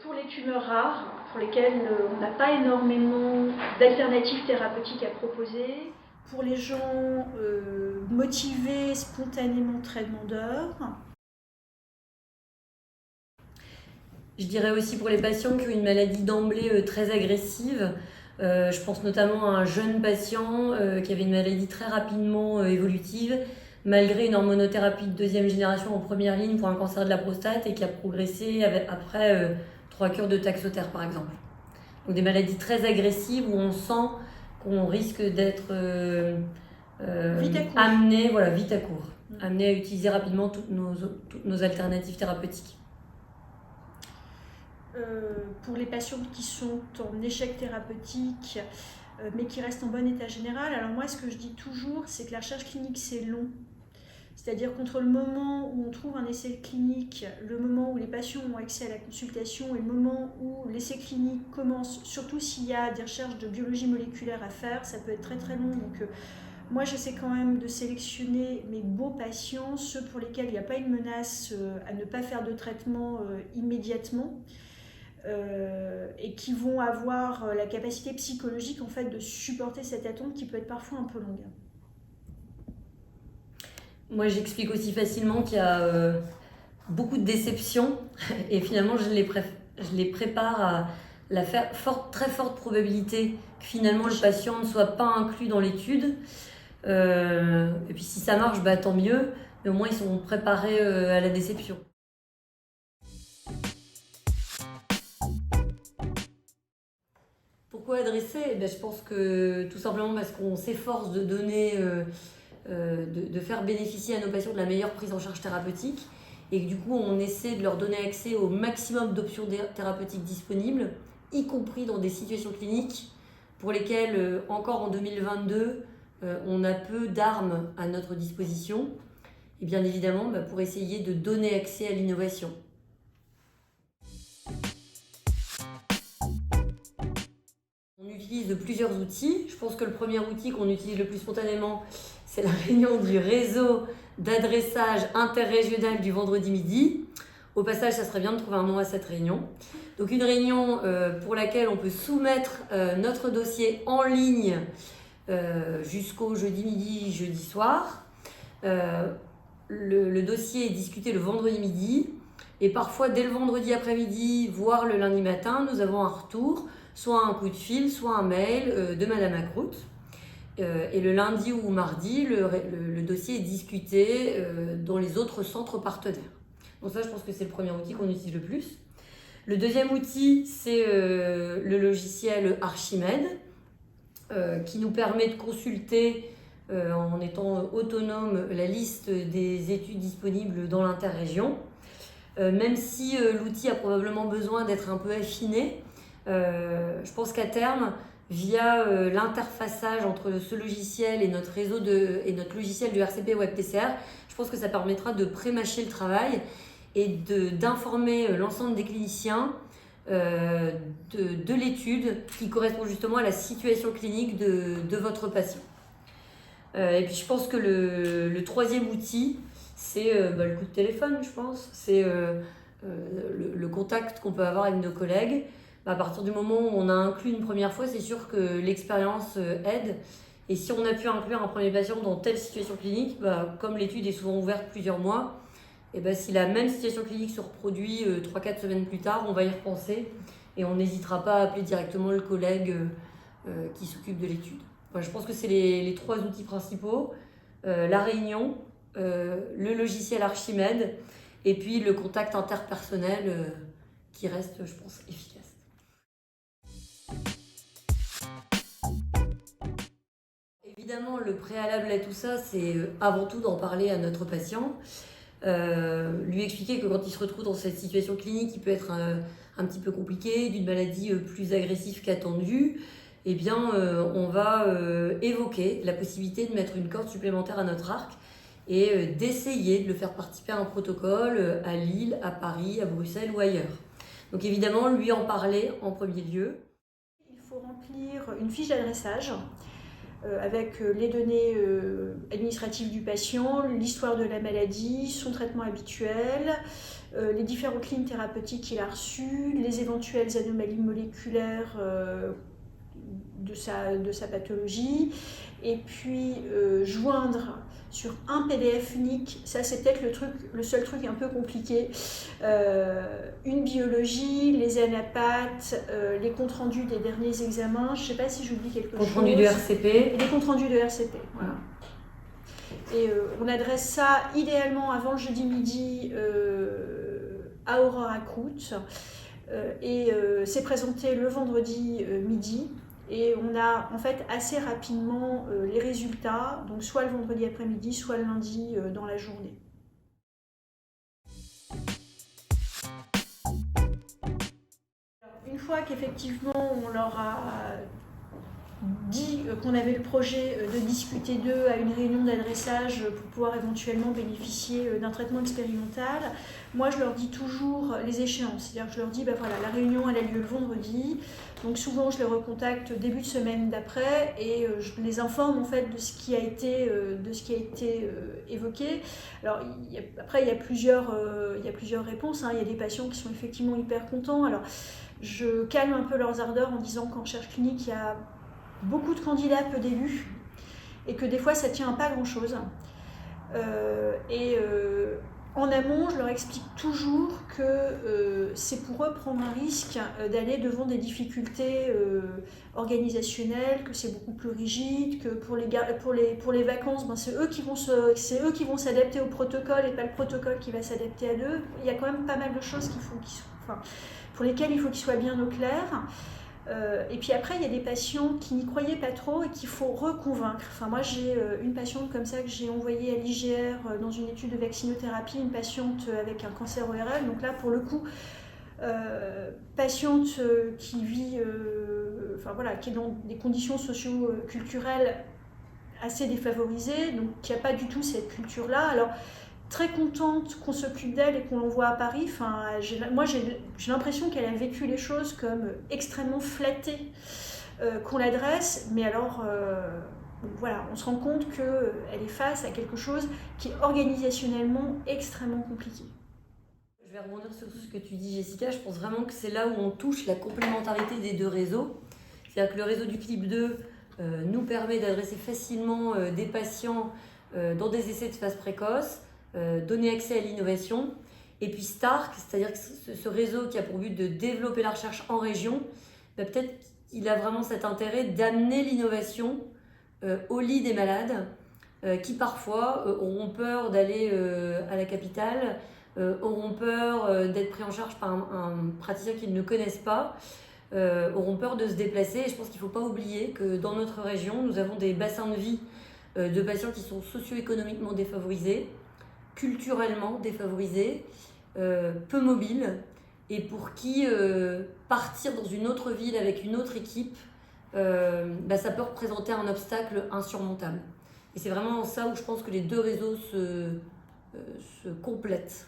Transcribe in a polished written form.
Pour les tumeurs rares, pour lesquelles on n'a pas énormément d'alternatives thérapeutiques à proposer, pour les gens motivés spontanément très demandeurs. Je dirais aussi pour les patients qui ont une maladie d'emblée très agressive. Je pense notamment à un jeune patient qui avait une maladie très rapidement évolutive, malgré une hormonothérapie de deuxième génération en première ligne pour un cancer de la prostate et qui a progressé après 3 cures de Taxotere par exemple. Donc des maladies très agressives où on sent qu'on risque d'être amené vite à court, amené à utiliser rapidement toutes nos alternatives thérapeutiques. Pour les patients qui sont en échec thérapeutique mais qui restent en bon état général, alors moi ce que je dis toujours c'est que la recherche clinique c'est long. C'est-à-dire qu'entre le moment où on trouve un essai clinique, le moment où les patients ont accès à la consultation et le moment où l'essai clinique commence, surtout s'il y a des recherches de biologie moléculaire à faire, ça peut être très très long. Donc moi j'essaie quand même de sélectionner mes beaux patients, ceux pour lesquels il n'y a pas une menace à ne pas faire de traitement immédiatement. Et qui vont avoir la capacité psychologique en fait de supporter cette attente qui peut être parfois un peu longue. Moi j'explique aussi facilement qu'il y a beaucoup de déceptions et finalement je les prépare à la très forte probabilité que finalement le patient ne soit pas inclus dans l'étude. Et puis si ça marche, tant mieux, mais au moins ils sont préparés à la déception. Pourquoi adresser ? Je pense que tout simplement parce qu'on s'efforce de donner, de faire bénéficier à nos patients de la meilleure prise en charge thérapeutique et que du coup on essaie de leur donner accès au maximum d'options thérapeutiques disponibles, y compris dans des situations cliniques pour lesquelles, encore en 2022, on a peu d'armes à notre disposition. Et bien évidemment, pour essayer de donner accès à l'innovation. On utilise plusieurs outils. Je pense que le premier outil qu'on utilise le plus spontanément, c'est la réunion du réseau d'adressage interrégional du vendredi midi. Au passage, ça serait bien de trouver un nom à cette réunion. Donc une réunion pour laquelle on peut soumettre notre dossier en ligne jusqu'au jeudi midi, jeudi soir. Le dossier est discuté le vendredi midi et parfois dès le vendredi après-midi, voire le lundi matin, nous avons un retour, soit un coup de fil, soit un mail de Madame Acroute. Et le lundi ou mardi, le dossier est discuté dans les autres centres partenaires. Donc ça, je pense que c'est le premier outil qu'on utilise le plus. Le deuxième outil, c'est le logiciel Archimède qui nous permet de consulter en étant autonome la liste des études disponibles dans l'interrégion. Même si l'outil a probablement besoin d'être un peu affiné, je pense qu'à terme, via l'interfaçage entre ce logiciel et notre notre logiciel du RCP WebTCR, je pense que ça permettra de pré-mâcher le travail et d'informer l'ensemble des cliniciens de l'étude qui correspond justement à la situation clinique de votre patient. Et puis je pense que le troisième outil, c'est le coup de téléphone, je pense. C'est le contact qu'on peut avoir avec nos collègues. À partir du moment où on a inclus une première fois, c'est sûr que l'expérience aide. Et si on a pu inclure un premier patient dans telle situation clinique, comme l'étude est souvent ouverte plusieurs mois, et si la même situation clinique se reproduit 3-4 semaines plus tard, on va y repenser et on n'hésitera pas à appeler directement le collègue qui s'occupe de l'étude. Je pense que c'est les 3 outils principaux, la réunion, le logiciel Archimède et puis le contact interpersonnel qui reste, je pense, efficace. Évidemment, le préalable à tout ça, c'est avant tout d'en parler à notre patient, lui expliquer que quand il se retrouve dans cette situation clinique qui peut être un petit peu compliquée, d'une maladie plus agressive qu'attendue, on va évoquer la possibilité de mettre une corde supplémentaire à notre arc et d'essayer de le faire participer à un protocole à Lille, à Paris, à Bruxelles ou ailleurs. Donc évidemment, lui en parler en premier lieu. Il faut remplir une fiche d'adressage avec les données administratives du patient, l'histoire de la maladie, son traitement habituel, les différentes lignes thérapeutiques qu'il a reçues, les éventuelles anomalies moléculaires de sa pathologie, et puis joindre sur un PDF unique, ça c'est peut-être le seul truc un peu compliqué, une biologie, les anapates, les comptes rendus des derniers examens, je ne sais pas si j'oublie quelque chose. Compte rendu de RCP. Et les comptes rendus de RCP, voilà. Et on adresse ça idéalement avant le jeudi midi à Aurora Croûte, et c'est présenté le vendredi midi. Et on a en fait assez rapidement les résultats, donc soit le vendredi après-midi, soit le lundi dans la journée. Une fois qu'effectivement on leur a dit qu'on avait le projet de discuter d'eux à une réunion d'adressage pour pouvoir éventuellement bénéficier d'un traitement expérimental, moi je leur dis toujours les échéances. C'est-à-dire que je leur dis, voilà, la réunion elle a lieu le vendredi, donc souvent je les recontacte début de semaine d'après et je les informe en fait de ce qui a été évoqué. Alors après il y a plusieurs réponses, hein. Il y a des patients qui sont effectivement hyper contents. Alors je calme un peu leurs ardeurs en disant qu'en recherche clinique il y a beaucoup de candidats, peu d'élus, et que des fois ça tient à pas grand chose. En amont, je leur explique toujours que c'est pour eux prendre un risque d'aller devant des difficultés organisationnelles, que c'est beaucoup plus rigide, que pour les vacances, c'est eux qui vont s'adapter au protocole et pas le protocole qui va s'adapter à eux. Il y a quand même pas mal de choses pour lesquelles il faut qu'ils soient bien au clair. Et puis après, il y a des patients qui n'y croyaient pas trop et qu'il faut reconvaincre. Moi, j'ai une patiente comme ça que j'ai envoyée à l'IGR dans une étude de vaccinothérapie, une patiente avec un cancer ORL. Donc là, pour le coup, patiente qui vit, qui est dans des conditions socio-culturelles assez défavorisées, donc qui n'a pas du tout cette culture-là. Alors, très contente qu'on s'occupe d'elle et qu'on l'envoie à Paris. Moi, j'ai l'impression qu'elle a vécu les choses comme extrêmement flattée qu'on l'adresse, mais alors, on se rend compte qu'elle est face à quelque chose qui est organisationnellement extrêmement compliqué. Je vais rebondir sur ce que tu dis, Jessica. Je pense vraiment que c'est là où on touche la complémentarité des deux réseaux. C'est-à-dire que le réseau du CLIP 2 nous permet d'adresser facilement des patients dans des essais de phase précoce, donner accès à l'innovation, et puis STARC, c'est-à-dire que ce réseau qui a pour but de développer la recherche en région, peut-être qu'il a vraiment cet intérêt d'amener l'innovation au lit des malades qui parfois auront peur d'aller à la capitale, auront peur d'être pris en charge par un praticien qu'ils ne connaissent pas, auront peur de se déplacer. Et je pense qu'il ne faut pas oublier que dans notre région, nous avons des bassins de vie de patients qui sont socio-économiquement défavorisés, culturellement défavorisés, peu mobiles, et pour qui partir dans une autre ville avec une autre équipe, ça peut représenter un obstacle insurmontable. Et c'est vraiment ça où je pense que les deux réseaux se complètent.